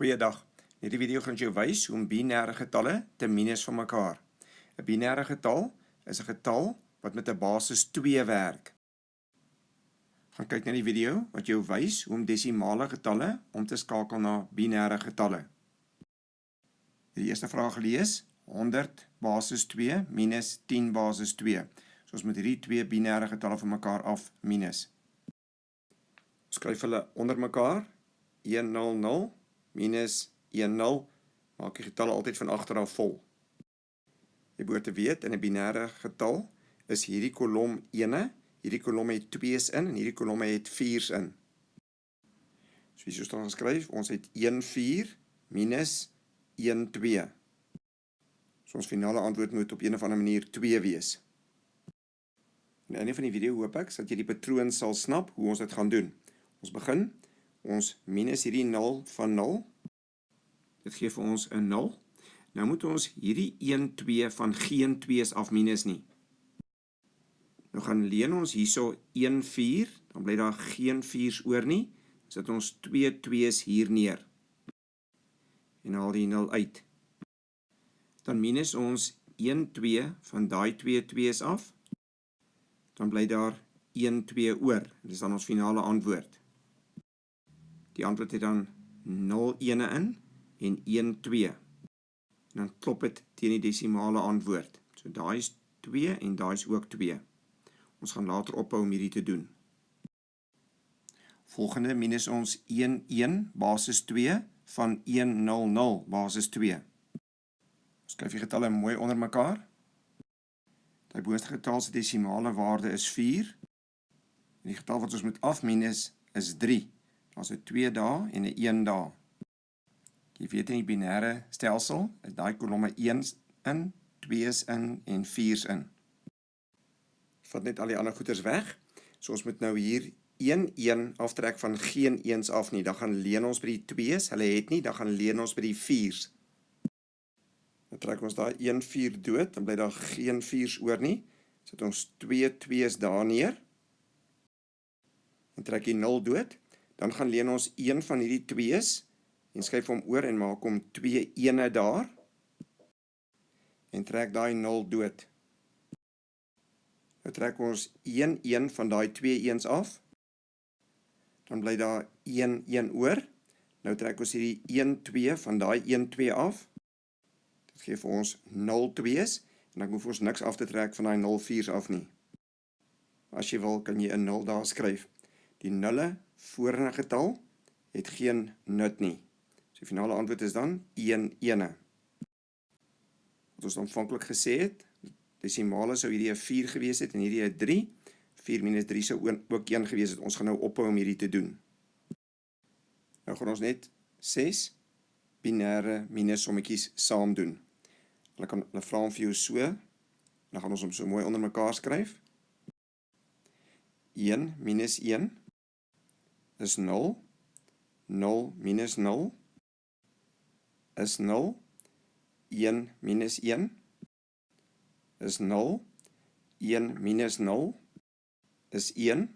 Goeiedag. In hierdie video gaan ek jou wys hoe om binêre getalle te minus van mekaar. 'n Binêre getal is 'n getal wat met 'n basis 2 werk. Gaan kyk na die video wat jou wys hoe om desimale getalle om te skakel na binêre getalle. Die eerste vraag lees 100 basis 2 minus 10 basis 2. So ons moet hierdie twee binêre getalle van mekaar af minus. Ons skryf hulle onder mekaar 100 minus 10, maak die getalle altyd van agteraf vol. Jy behoort te weet, in 'n binêre getal is hierdie kolom 1, hierdie kolom het 2's in en hierdie kolom het 4's in. So hier staan geskryf, ons het 1,4 minus 1,2. So ons finale antwoord moet op een of ander manier 2 wees. Aan die einde van die video hoop ek dat jy die patroon sal snap hoe ons dit gaan doen. Ons begin, ons minus hierdie 0 van 0. Dit gee vir ons 'n 0. Nou moet ons hierdie 1, 2 van geen 2's af minus nie. Nou gaan leen ons hierso 1, 4, dan bly daar geen 4's oor nie. Dan sit ons 2 2's hier neer. En haal die 0 uit. Dan minus ons 1, 2 van daai 2 2's af. Dan bly daar 1, 2 oor. Dit is dan ons finale antwoord. Die antwoord het dan 0 ene in en 1, 2. En dan klop dit teen die desimale antwoord. So daai is 2 en daai is ook 2. Ons gaan later ophou om hierdie te doen. Volgende minus ons 1, 1 basis 2 van 1, 0, 0 basis 2. Ons skryf die getalle mooi onder mekaar. Die boonste getal se desimale waarde is 4. En die getal wat ons moet afminus is 3. Daar's 'n 2 dae en 'n 1 dae. Jy weet in die binêre stelsel is daai kolomme 1's in, 2's in en 4's in. Vat net al die ander goeders weg. So ons moet nou hier 1, 1 aftrek van geen 1's af nie. Dan gaan leen ons by die 2's, hulle het nie, dan gaan leen ons by die 4's. Dan trek ons daai 1, 4 dood, dan bly daar geen 4's oor nie. Sit ons 2 2's daar neer. En trek die 0 dood. Dan gaan leen ons 1 van hierdie 2's en skryf hom oor en maak hom 2 ene daar. En trek daai 0 dood. Nou trek ons 1 1 van daai 2 1's af. Dan bly daar 1 1 oor. Nou trek ons hierdie 1 2 van daai 1 2 af. Dit gee vir ons 0 2's en dan hoef ons niks af te trek van daai 0 4's af nie. As jy wil, kan jy 'n 0 daar skryf. Die nulle voor 'n getal het geen nut nie. So die finale antwoord is dan 1 ene. Wat ons aanvanklik gesê het, desimale sou hierdie 'n 4 gewees het en hierdie 'n 3. 4 minus 3 sou ook 1 gewees het. Ons gaan nou ophou om hierdie te doen. Nou gaan ons net 6 binêre minus sommetjies saam doen. Hulle vra hom vir jou so, dan gaan ons hom so mooi onder mekaar skryf. 1 minus 1 is 0. 0 minus 0 is 0. 1 minus 1 is 0. 1 minus 0 is 1.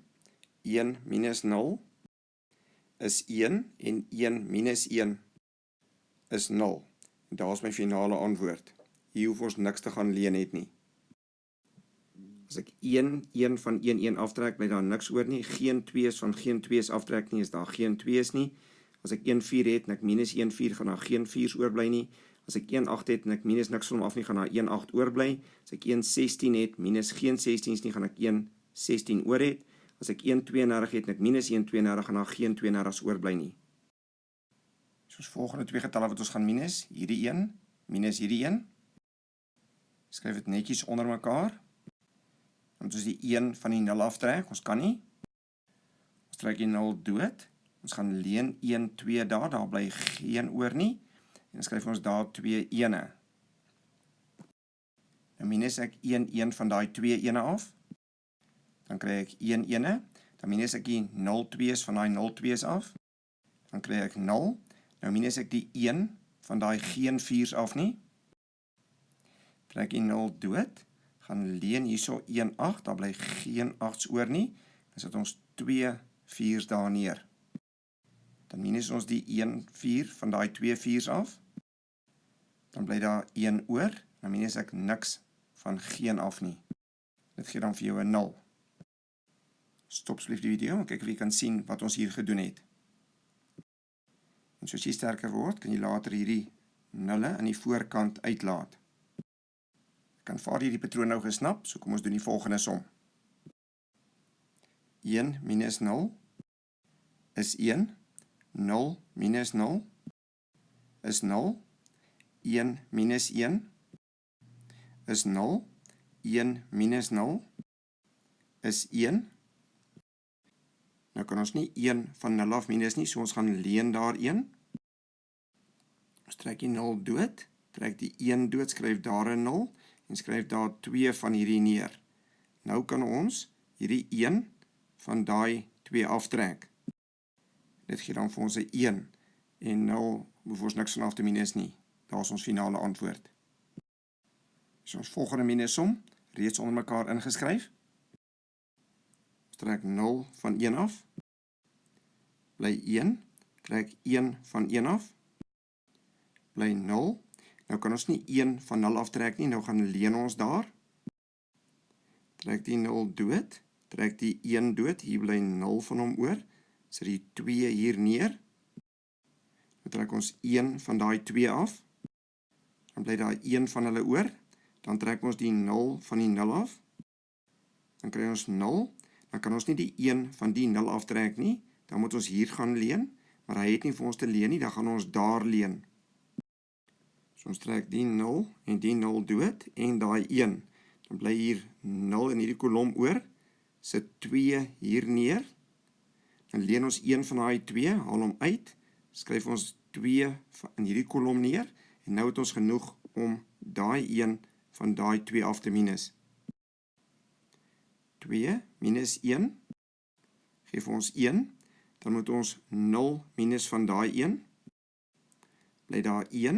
1 minus 0 is 1 en 1 minus 1 is 0. En daar is my finale antwoord. Hier hoef ons niks te gaan leen het nie. As ek 1 1 van 1 1 aftrek, bly daar niks oor nie. Geen 2's van geen 2's aftrek nie, is daar geen 2's nie. As ek 1 4 het en ek minus 1 4, gaan daar geen 4's oorbly nie. As ek 1 8 het en ek minus niks van hom af nie, gaan daar 1 8 oorbly. As ek 1 16 het, minus geen 16's nie, gaan ek 1 16 oor het. As ek 1 32 het en ek minus 1 32, gaan daar geen 32's oorbly nie. Soos volgende twee getalle wat ons gaan minus, hierdie 1 minus hierdie 1. Skryf dit netjies onder mekaar. Want ons die 1 van die 0 aftrek, ons kan nie. Ons trek die 0 dood. Ons gaan leen 1 2 daar bly geen oor nie. En skryf ons daar 2 ene. Nou minus ek 1 1 van daai 2 ene af. Dan kry ek 1 ene. Dan minus ek die 0 2's van daai 0 2's af. Dan kry ek 0. Nou minus ek die 1 van daai geen 4's af nie. Trek die 0 dood. Gaan leen hierso 1 8, daar bly geen 8's oor nie. Dan sit ons 2 4's daar neer. dan minus ons die 1,4 van die 2 4's af, dan bly daar 1 oor, dan minus ek niks van geen af nie. Dit gee dan vir jou 'n 0. Stop asseblief die video en kyk of jy kan sien wat ons hier gedoen het. En soos jy sterker word, kan jy later hierdie nulle aan die voorkant uitlaat. Ek kan vaar hierdie patroon nou gesnap, so kom ons doen die volgende som. 1 minus 0 is 1, 0 minus 0 is 0, 1 minus 1 is 0, 1 minus 0 is 1. Nou kan ons nie 1 van 0 af minus nie, so ons gaan leen daar 1. Ons trek die 0 dood, trek die 1 dood, skryf daar 'n 0, en skryf daar 2 van hierdie neer. Nou kan ons hierdie 1 van daai 2 aftrek. Dit gee dan vir ons 'n 1, en 0 hoef ons niks van af te minus nie. Daar is ons finale antwoord. So ons volgende minussom, reeds onder mekaar ingeskryf. Ons trek 0 van 1 af, bly 1, trek 1 van 1 af, bly 0. Nou kan ons nie 1 van 0 aftrek nie, nou gaan leen ons daar. Trek die 0 dood, trek die 1 dood, hier bly 0 van hom oor, sit die 2 hier neer. Nou trek ons 1 van daai 2 af, dan bly daar 1 van hulle oor, dan trek ons die 0 van die 0 af, dan kry ons 0, dan kan ons nie die 1 van die 0 aftrek nie, dan moet ons hier gaan leen, maar hy het nie vir ons te leen nie, dan gaan ons daar leen. So ons trek die 0 en die 0 dood, en daai 1, dan bly hier 0 in hierdie kolom oor, sit 2 hier neer, dan leen ons 1 van daai 2, haal hom uit, skryf ons 2 in hierdie kolom neer, en nou het ons genoeg om daai 1 van daai 2 af te minus. 2 minus 1, geef ons 1, dan moet ons 0 minus van daai 1, bly daar 1,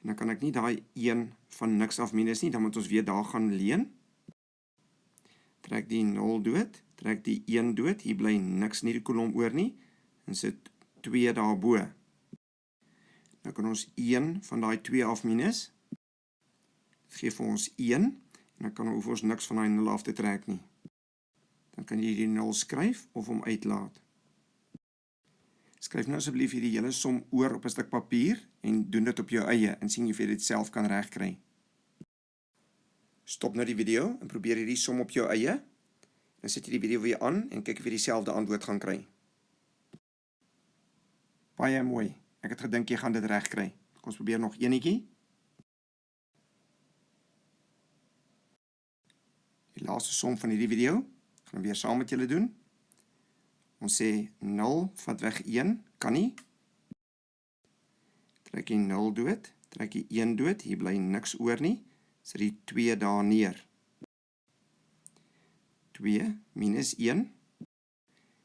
en dan kan ek nie daai 1 van niks af minus nie, dan moet ons weer daar gaan leen. Trek die 0 dood, trek die 1 dood, hier bly niks in hierdie kolom oor nie, en sit 2 daarbo. Nou kan ons 1 van daai 2 af minus, dit gee vir ons 1, en dan hoef ons niks van daai 0 af te trek nie. Dan kan jy die 0 skryf of hom uitlaat. Skryf nou asseblief hierdie hele som oor op 'n stuk papier en doen dit op jou eie en sien of jy dit self kan regkry. Stop nou die video en probeer hierdie som op jou eie. Dan sit jy die video weer aan en kyk of jy dieselfde antwoord gaan kry. Baie mooi. Ek het gedink jy gaan dit regkry. Kom ons probeer nog enetjie. Die laaste som van hierdie video gaan weer saam met julle doen. Ons sê 0 vat weg 1, kan nie. Trek die 0 dood, trek die 1 dood, hier bly niks oor nie, sit die 2 daar neer. 2 minus 1,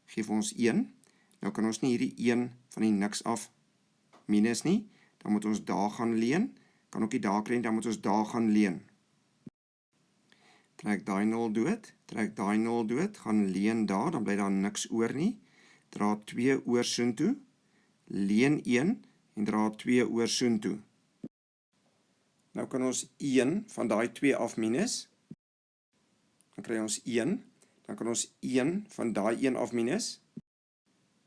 geef ons 1, nou kan ons nie hierdie 1 van die niks af minus nie, dan moet ons daar gaan leen, kan ook nie daar kry, dan moet ons daar gaan leen. Trek daai 0 dood, trek daai 0 dood, gaan leen daar, dan bly daar niks oor nie, dra 2 oor soontoe, leen 1 en dra 2 oor soontoe. Nou kan ons 1 van daai 2 af minus, dan kry ons 1, dan kan ons 1 van daai 1 af minus,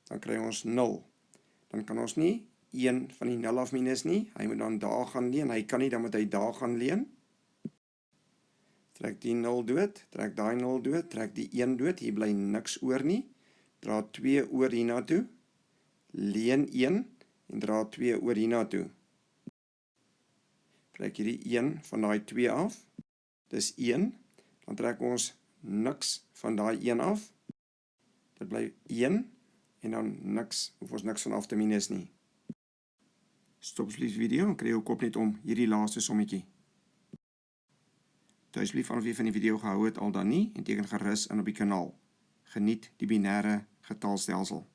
dan kry ons 0. Dan kan ons nie 1 van die 0 af minus nie, hy moet dan daar gaan leen, hy kan nie, dan moet hy daar gaan leen. Trek die 0 dood, trek daai 0 dood, trek die 1 dood, hier bly niks oor nie, dra 2 oor hiernatoe, leen 1 en dra 2 oor hiernatoe. Trek hierdie 1 van daai 2 af, dis 1, dan trek ons niks van daai 1 af, dit bly 1, en dan niks, hoef ons niks van af te minus nie. Stop asseblief die video en kry jou kop net om hierdie laaste sommetjie. Asseblief vanaf wie van die video gehou het al dan nie, en teken gerus in op die kanaal. Geniet die binêre getalstelsel.